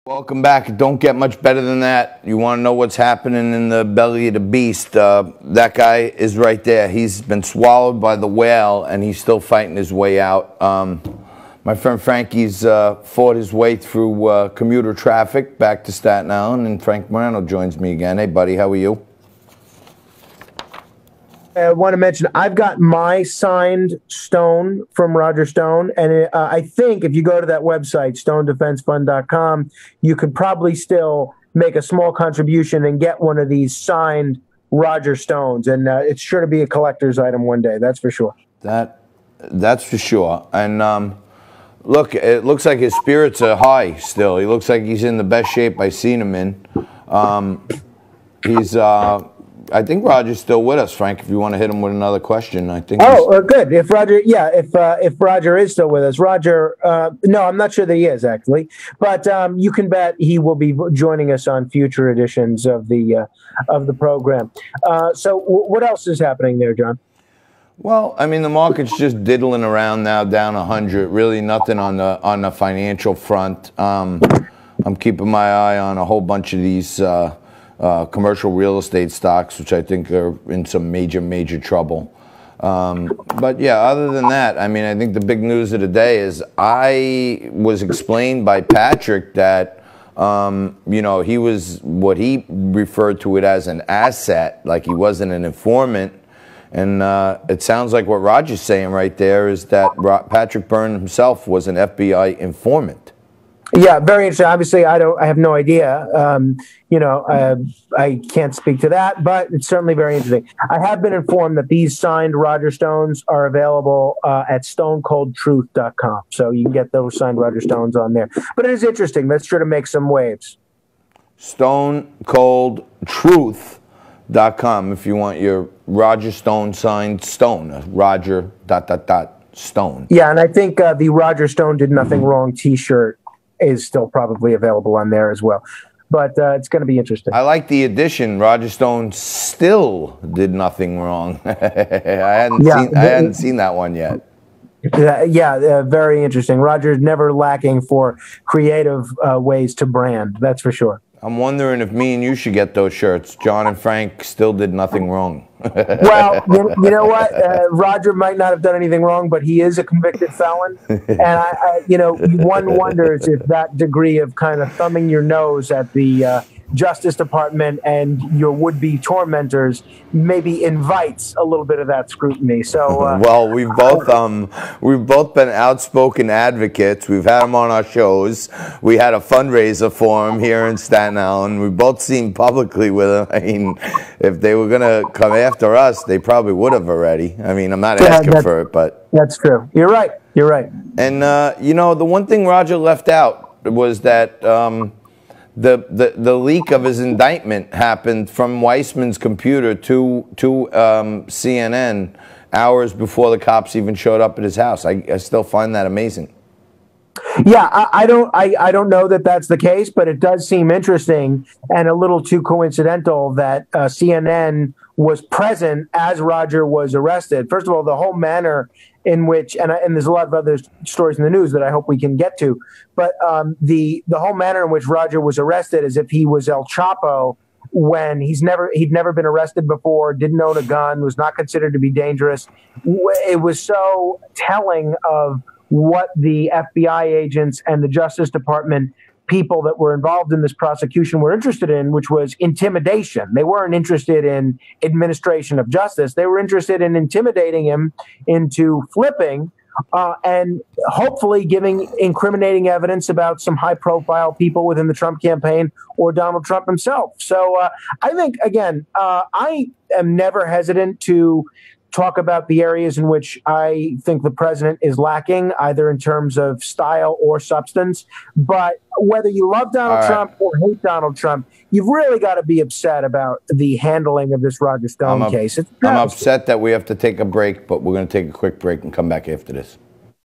Welcome back. It don't get much better than that. You want to know what's happening in the belly of the beast? That guy is right there. He's been swallowed by the whale, and he's still fighting his way out. My friend Frankie's fought his way through commuter traffic back to Staten Island, and Frank Morano joins me again. Hey, buddy, how are you? I want to mention I've got my signed stone from Roger Stone, and I think if you go to that website, stonedefensefund.com, you could probably still make a small contribution and get one of these signed Roger Stones, and it's sure to be a collector's item one day. That's for sure. That's for sure. And look, it looks like his spirits are high still. He looks like he's in the best shape I've seen him in. I think Roger's still with us, Frank. If you want to hit him with another question, I think. Oh, good. If Roger, yeah, if Roger is still with us, Roger. No, I'm not sure that he is actually, but you can bet he will be joining us on future editions of the program. So, what else is happening there, John? Well, I mean, the market's just diddling around now, down 100. Really, nothing on the financial front. I'm keeping my eye on a whole bunch of these. Commercial real estate stocks, which I think are in some major trouble. But yeah, other than that, I mean, I think the big news of the day is I was explained by Patrick that, you know, he was what he referred to it as an asset, like he wasn't an informant. And it sounds like what Roger's saying right there is that Patrick Byrne himself was an FBI informant. Yeah, very interesting. Obviously, I have no idea. You know, I can't speak to that, but it's certainly very interesting. I have been informed that these signed Roger Stones are available at stonecoldtruth.com. So you can get those signed Roger Stones on there. But it is interesting. That's sure to make some waves. Stonecoldtruth.com if you want your Roger Stone signed stone. Roger ... Stone. Yeah, and I think the Roger Stone Did Nothing Wrong T-shirt is still probably available on there as well. But it's going to be interesting. I like the addition. Roger Stone still did nothing wrong. I hadn't seen that one yet. Yeah, very interesting. Roger's never lacking for creative ways to brand. That's for sure. I'm wondering if me and you should get those shirts. John and Frank still did nothing wrong. Well, you know what? Roger might not have done anything wrong, but he is a convicted felon. And, you know, one wonders if that degree of kind of thumbing your nose at the Justice Department and your would-be tormentors maybe invites a little bit of that scrutiny. So, well, we've both been outspoken advocates. We've had them on our shows. We had a fundraiser for them here in Staten Island. We both seen publicly with them. I mean, if they were going to come after us, they probably would have already. I mean, I'm not asking for it, but that's true. You're right. You're right. And you know, the one thing Roger left out was that. The leak of his indictment happened from Weissman's computer to CNN hours before the cops even showed up at his house. I still find that amazing. Yeah, I don't know that that's the case, but it does seem interesting and a little too coincidental that CNN was present as Roger was arrested. First of all, the whole manner in which, and there's a lot of other stories in the news that I hope we can get to, but the whole manner in which Roger was arrested as if he was El Chapo when he'd never been arrested before, didn't own a gun, was not considered to be dangerous. It was so telling of what the FBI agents and the Justice Department people that were involved in this prosecution were interested in, which was intimidation. They weren't interested in administration of justice. They were interested in intimidating him into flipping and hopefully giving incriminating evidence about some high-profile people within the Trump campaign or Donald Trump himself. So I think, again, I am never hesitant to talk about the areas in which I think the president is lacking, either in terms of style or substance. But whether you love Donald Trump or hate Donald Trump, you've really got to be upset about the handling of this Roger Stone case. I'm upset that we have to take a break, but we're going to take a quick break and come back after this.